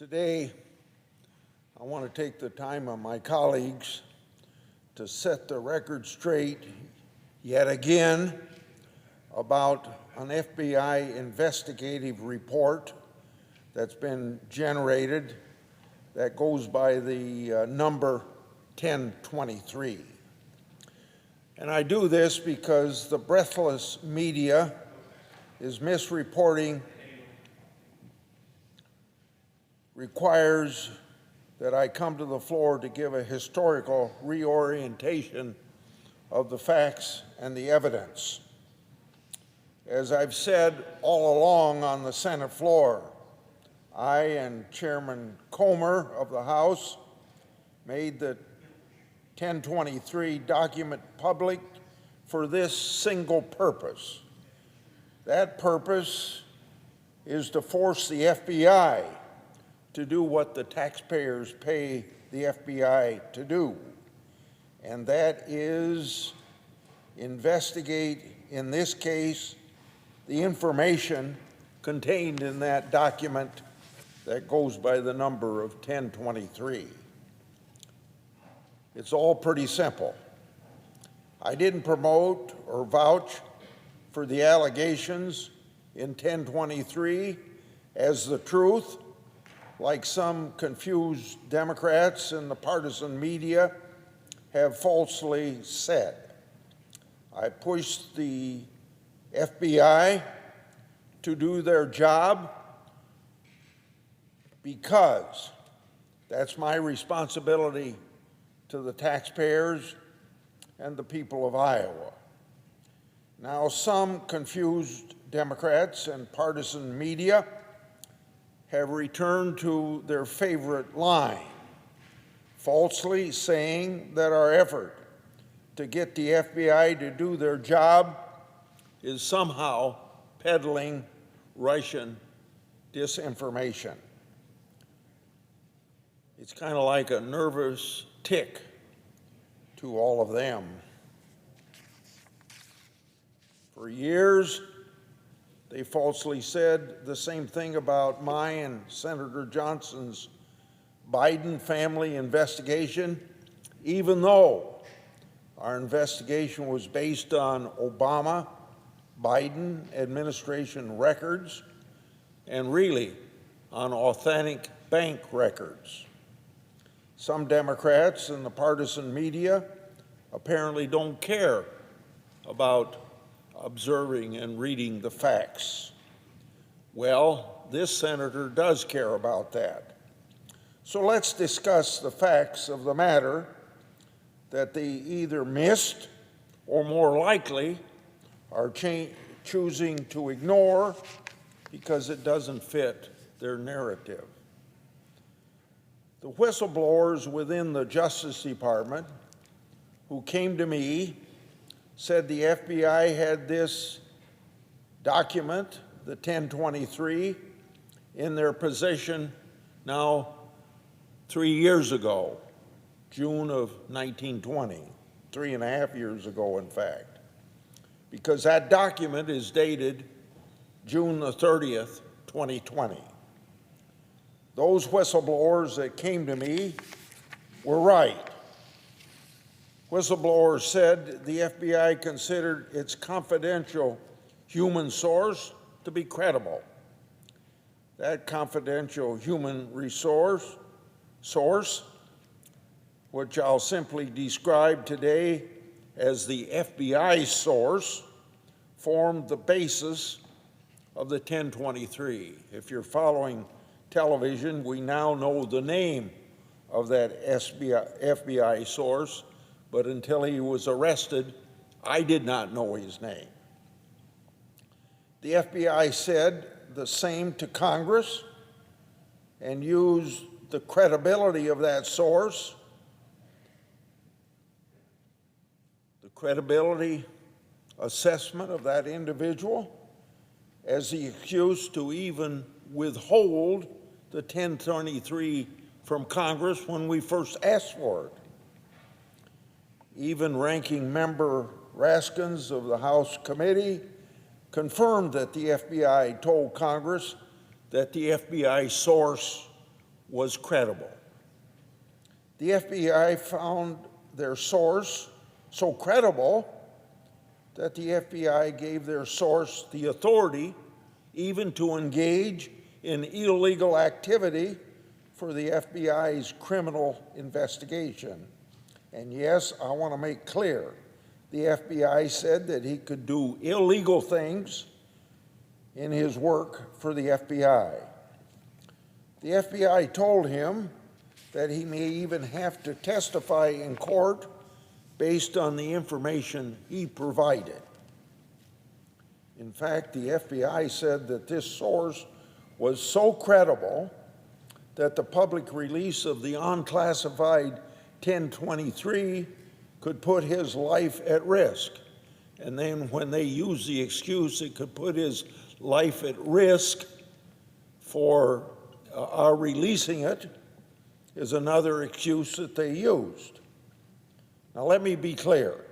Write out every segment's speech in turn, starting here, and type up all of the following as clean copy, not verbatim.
Today, I want to take the time of my colleagues to set the record straight yet again about an FBI investigative report that's been generated that goes by the number 1023. And I do this because the breathless media is misreporting requires that I come to the floor to give a historical reorientation of the facts and the evidence. As I've said all along on the Senate floor, I and Chairman Comer of the House made the 1023 document public for this single purpose. That purpose is to force the FBI to do what the taxpayers pay the FBI to do, and that is investigate, in this case, the information contained in that document that goes by the number of 1023. It's all pretty simple. I didn't promote or vouch for the allegations in 1023 as the truth, like some confused Democrats in the partisan media have falsely said. I pushed the FBI to do their job because that's my responsibility to the taxpayers and the people of Iowa. Now, some confused Democrats and partisan media have returned to their favorite line, falsely saying that our effort to get the FBI to do their job is somehow peddling Russian disinformation. It's kind of like a nervous tick to all of them. For years, they falsely said the same thing about my and Senator Johnson's Biden family investigation, even though our investigation was based on Obama-Biden administration records and really on authentic bank records. Some Democrats in the partisan media apparently don't care about observing and reading the facts. Well, this senator does care about that. So let's discuss the facts of the matter that they either missed or more likely are choosing to ignore because it doesn't fit their narrative. The whistleblowers within the Justice Department who came to me said the FBI had this document, the 1023, in their possession now 3 years ago, June of 1920, 3.5 years ago, in fact, because that document is dated June the 30th, 2020. Those whistleblowers that came to me were right. Whistleblowers said the FBI considered its confidential human source to be credible. That confidential human source, which I'll simply describe today as the FBI source, formed the basis of the 1023. If you're following television, we now know the name of that FBI source, but until he was arrested, I did not know his name. The FBI said the same to Congress and used the credibility of that source, the credibility assessment of that individual, as the excuse to even withhold the 1023 from Congress when we first asked for it. Even Ranking Member Raskins of the House Committee confirmed that the FBI told Congress that the FBI source was credible. The FBI found their source so credible that the FBI gave their source the authority even to engage in illegal activity for the FBI's criminal investigation. And yes, I want to make clear, the FBI said that he could do illegal things in his work for the FBI. The FBI told him that he may even have to testify in court based on the information he provided. In fact, the FBI said that this source was so credible that the public release of the unclassified 1023 could put his life at risk. And then when they used the excuse it could put his life at risk for our releasing it is another excuse that they used. Now let me be clear.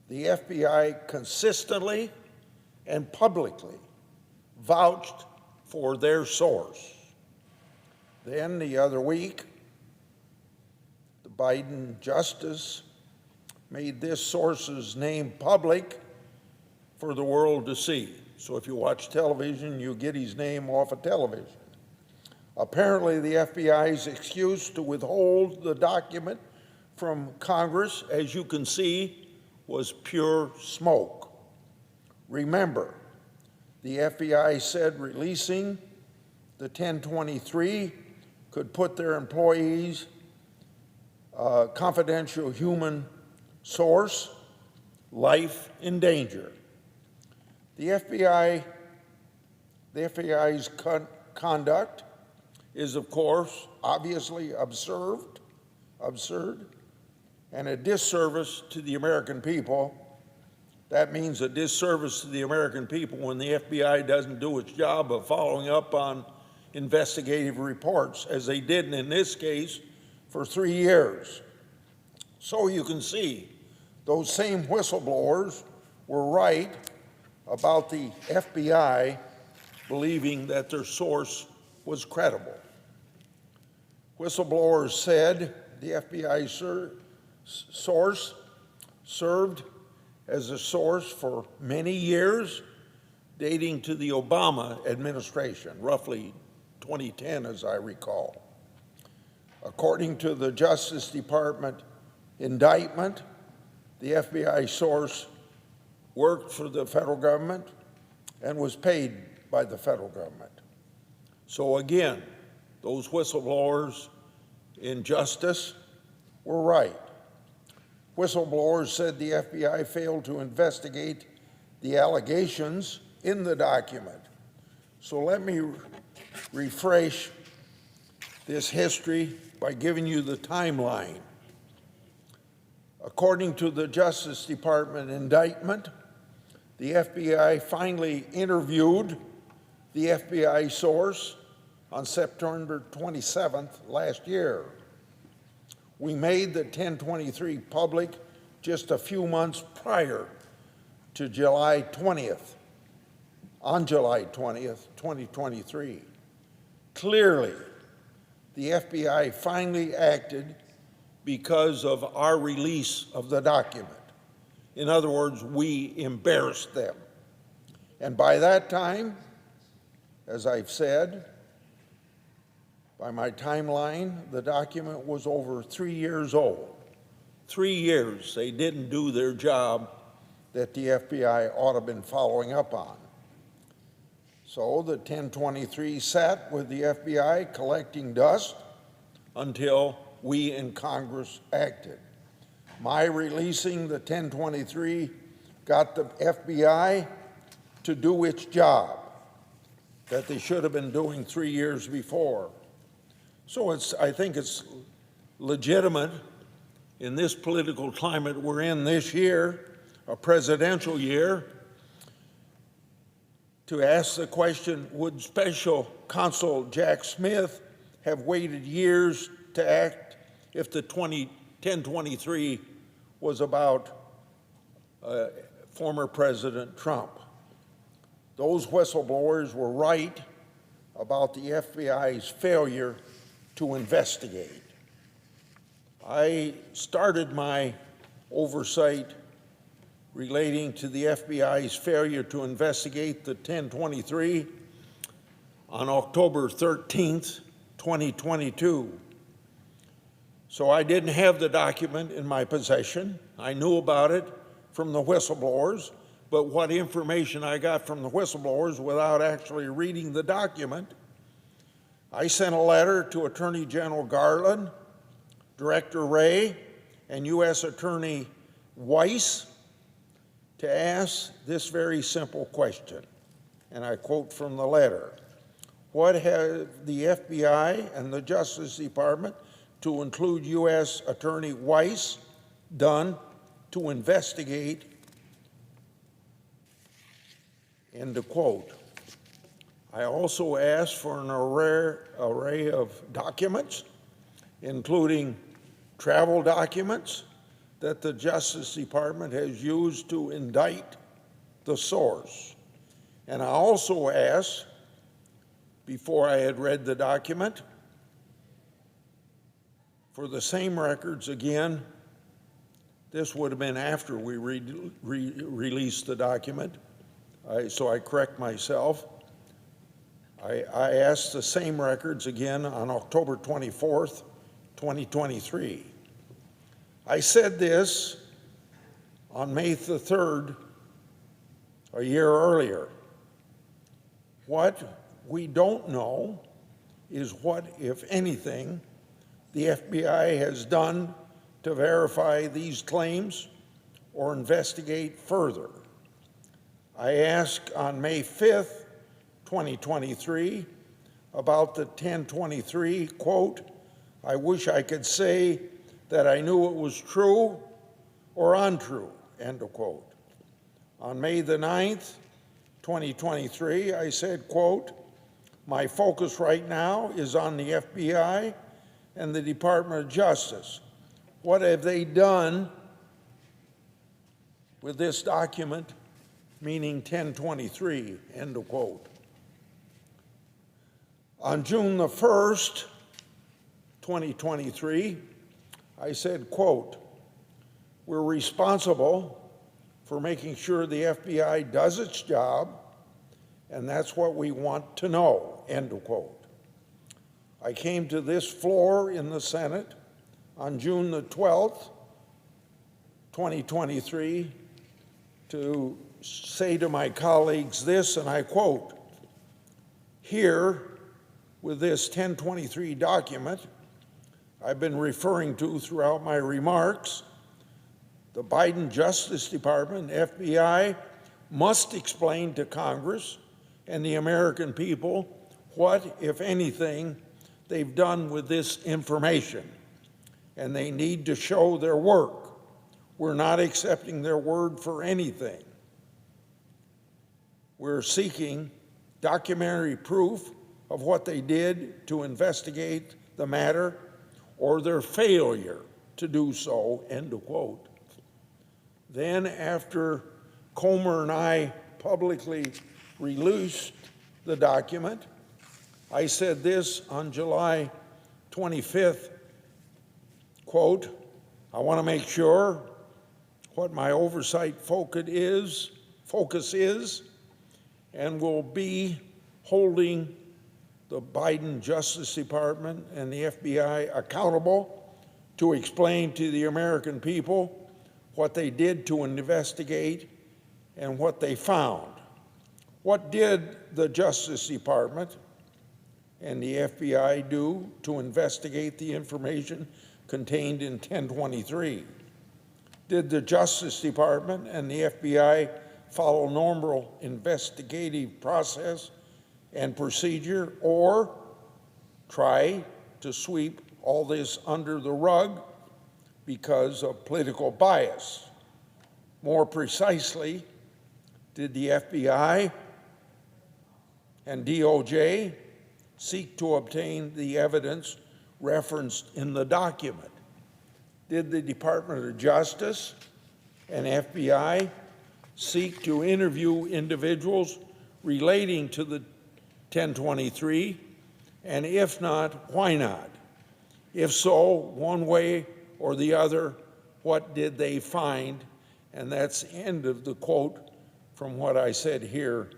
The FBI consistently and publicly vouched for their source. Then the other week, the Biden justice made this source's name public for the world to see. So if you watch television, you get his name off of television. Apparently, the FBI's excuse to withhold the document from Congress, as you can see, was pure smoke. Remember, the FBI said releasing the 1023 could put their employees' confidential human source life in danger. The FBI's conduct is, of course, obviously absurd and a disservice to the American people. That means a disservice to the American people when the FBI doesn't do its job of following up on investigative reports, as they did in this case for 3 years. So you can see those same whistleblowers were right about the FBI believing that their source was credible. Whistleblowers said the FBI source served as a source for many years, dating to the Obama administration, roughly 2010, as I recall. According to the Justice Department indictment, the FBI source worked for the federal government and was paid by the federal government. So again, those whistleblowers in justice were right. Whistleblowers said the FBI failed to investigate the allegations in the document. So let me refresh this history by giving you the timeline. According to the Justice Department indictment, the FBI finally interviewed the FBI source on September 27th last year. We made the 1023 public just a few months prior to July 20th, on July 20th, 2023. Clearly, the FBI finally acted because of our release of the document. In other words, we embarrassed them. And by that time, as I've said, by my timeline, the document was over 3 years old. 3 years they didn't do their job that the FBI ought to have been following up on. So the 1023 sat with the FBI collecting dust until we in Congress acted. My releasing the 1023 got the FBI to do its job that they should have been doing 3 years before. So I think it's legitimate in this political climate we're in this year, a presidential year, to ask the question, would Special Counsel Jack Smith have waited years to act if the 1023 was about former President Trump? Those whistleblowers were right about the FBI's failure to investigate. I started my oversight relating to the FBI's failure to investigate the 1023 on October 13th, 2022. So I didn't have the document in my possession. I knew about it from the whistleblowers, but what information I got from the whistleblowers without actually reading the document, I sent a letter to Attorney General Garland, Director Wray, and U.S. Attorney Weiss to ask this very simple question, and I quote from the letter: what have the FBI and the Justice Department, to include U.S. Attorney Weiss, done to investigate, end of quote. I also asked for an array of documents, including travel documents that the Justice Department has used to indict the source. And I also asked, before I had read the document, for the same records again. This would have been after we released the document, so I correct myself. I asked the same records again on October 24th, 2023. I said this on May the 3rd, a year earlier. What we don't know is what, if anything, the FBI has done to verify these claims or investigate further. I asked on May 5th, 2023, about the 1023, quote, I wish I could say that I knew it was true or untrue, end of quote. On May the 9th, 2023, I said, quote, my focus right now is on the FBI and the Department of Justice. What have they done with this document, meaning 1023, end of quote. On June the 1st, 2023, I said, quote, we're responsible for making sure the FBI does its job, and that's what we want to know, end of quote. I came to this floor in the Senate on June the 12th, 2023, to say to my colleagues this, and I quote, here, with this 1023 document I've been referring to throughout my remarks, the Biden Justice Department, FBI, must explain to Congress and the American people what, if anything, they've done with this information, and they need to show their work. We're not accepting their word for anything. We're seeking documentary proof of what they did to investigate the matter or their failure to do so, end of quote. Then after Comer and I publicly released the document, I said this on July 25th, quote, I want to make sure what my oversight focus is and will be holding the Biden Justice Department and the FBI accountable to explain to the American people what they did to investigate and what they found. What did the Justice Department and the FBI do to investigate the information contained in 1023? Did the Justice Department and the FBI follow normal investigative process and procedure, or try to sweep all this under the rug because of political bias? More precisely, did the FBI and DOJ seek to obtain the evidence referenced in the document? Did the Department of Justice and FBI seek to interview individuals relating to the 1023, and if not, why not? If so, one way or the other, what did they find? And that's the end of the quote from what I said here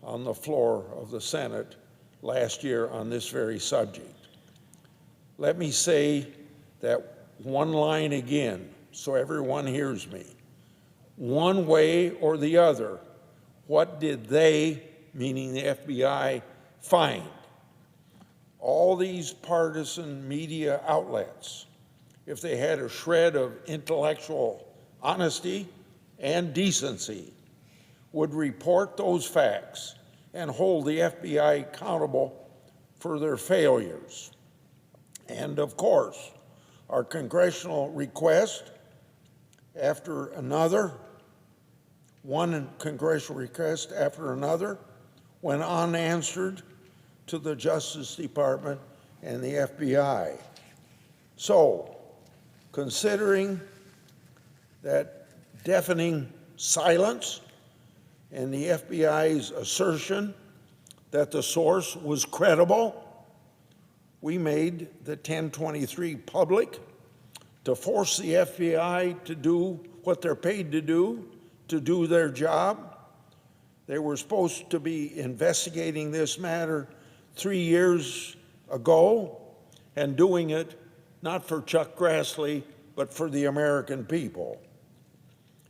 on the floor of the Senate last year on this very subject. Let me say that one line again so everyone hears me. One way or the other, what did they, meaning the FBI, find? All these partisan media outlets, if they had a shred of intellectual honesty and decency, would report those facts and hold the FBI accountable for their failures. And of course, our congressional request after another, one congressional request after another, went unanswered to the Justice Department and the FBI. So, considering that deafening silence and the FBI's assertion that the source was credible, we made the 1023 public to force the FBI to do what they're paid to do their job. They were supposed to be investigating this matter 3 years ago and doing it not for Chuck Grassley, but for the American people.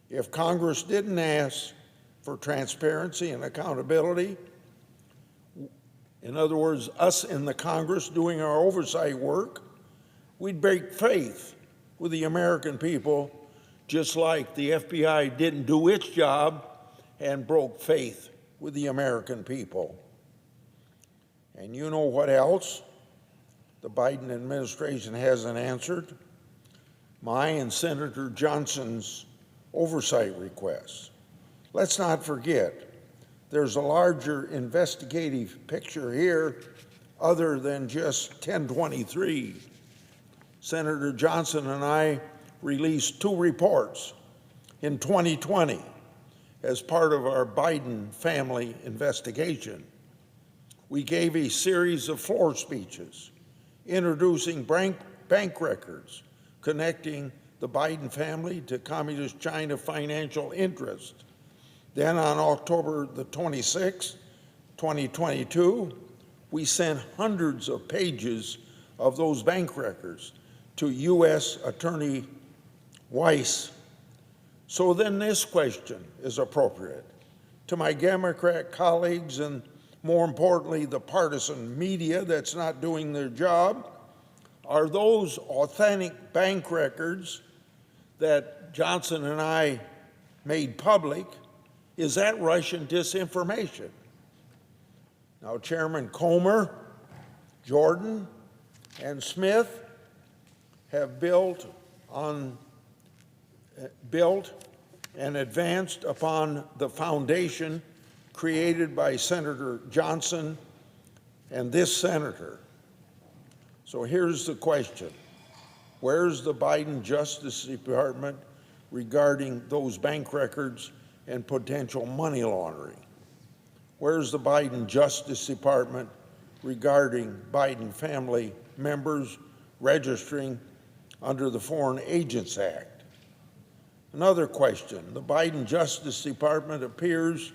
If Congress didn't ask for transparency and accountability, in other words, us in the Congress doing our oversight work, we'd break faith with the American people, just like the FBI didn't do its job and broke faith with the American people. And you know what else the Biden administration hasn't answered? My and Senator Johnson's oversight requests. Let's not forget, there's a larger investigative picture here other than just 1023. Senator Johnson and I released 2 reports in 2020 as part of our Biden family investigation. We gave a series of floor speeches introducing bank records connecting the Biden family to Communist China financial interests. Then on October the 26th, 2022, we sent hundreds of pages of those bank records to U.S. Attorney Weiss. So then this question is appropriate. To my Democrat colleagues and more importantly, the partisan media that's not doing their job, are those authentic bank records that Johnson and I made public, is that Russian disinformation? Now, Chairman Comer, Jordan, and Smith have built and advanced upon the foundation created by Senator Johnson and this senator. So here's the question. Where's the Biden Justice Department regarding those bank records and potential money laundering? Where's the Biden Justice Department regarding Biden family members registering under the Foreign Agents Act? Another question. The Biden Justice Department appears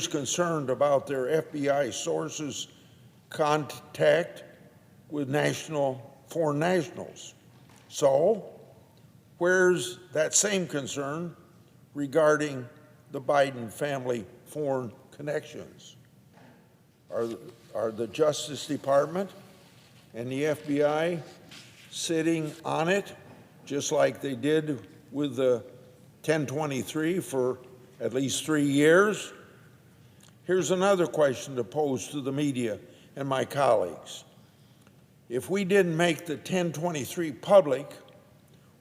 concerned about their FBI sources' contact with foreign nationals. So, where's that same concern regarding the Biden family foreign connections? Are the Justice Department and the FBI sitting on it, just like they did with the 1023 for at least 3 years? Here's another question to pose to the media and my colleagues. If we didn't make the 1023 public,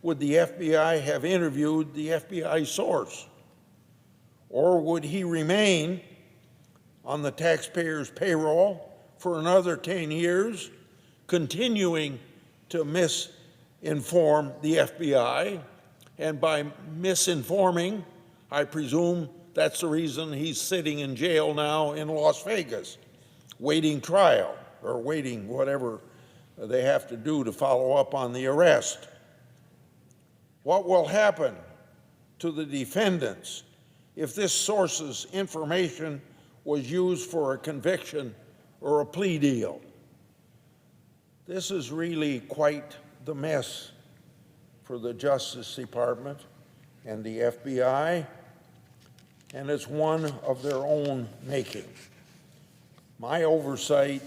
would the FBI have interviewed the FBI source? Or would he remain on the taxpayer's payroll for another 10 years, continuing to misinform the FBI? And by misinforming, I presume that's the reason he's sitting in jail now in Las Vegas, waiting trial. or waiting whatever they have to do to follow up on the arrest. What will happen to the defendants if this source's information was used for a conviction or a plea deal? This is really quite the mess for the Justice Department and the FBI, and it's one of their own making. My oversight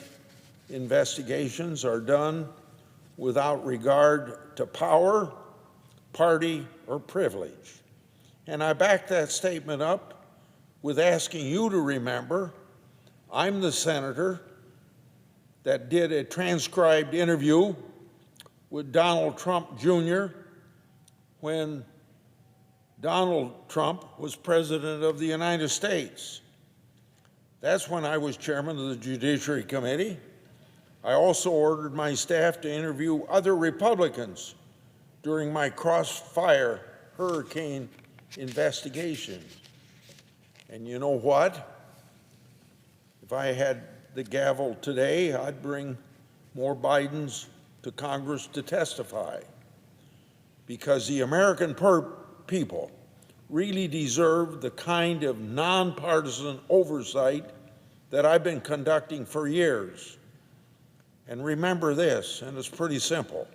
investigations are done without regard to power, party, or privilege. And I back that statement up with asking you to remember I'm the senator that did a transcribed interview with Donald Trump Jr. when Donald Trump was president of the United States. That's when I was chairman of the Judiciary Committee. I also ordered my staff to interview other Republicans during my Crossfire hurricane investigation. And you know what? If I had the gavel today, I'd bring more Bidens to Congress to testify, because the American people really deserve the kind of nonpartisan oversight that I've been conducting for years. And remember this, and it's pretty simple.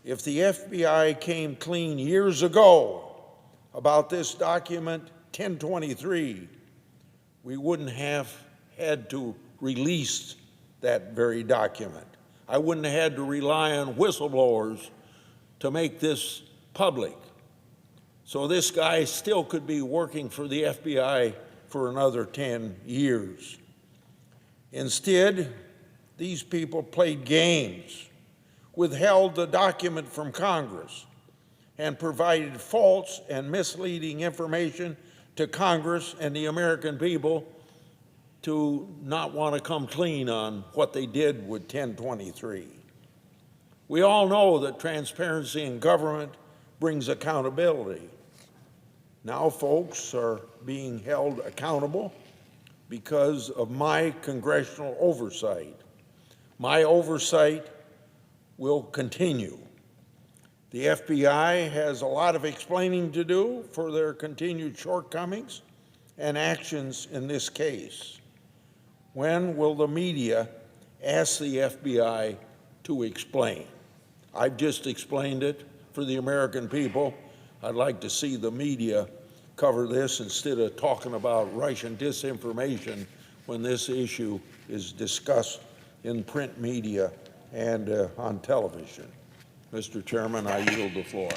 If the FBI came clean years ago about this document 1023, we wouldn't have had to release that very document. I wouldn't have had to rely on whistleblowers to make this public. So this guy still could be working for the FBI for another 10 years. Instead, these people played games, withheld the document from Congress, and provided false and misleading information to Congress and the American people to not want to come clean on what they did with 1023. We all know that transparency in government brings accountability. Now folks are being held accountable because of my congressional oversight. My oversight will continue. The FBI has a lot of explaining to do for their continued shortcomings and actions in this case. When will the media ask the FBI to explain? I've just explained it for the American people. I'd like to see the media cover this instead of talking about Russian disinformation when this issue is discussed in print media and on television. Mr. Chairman, I yield the floor.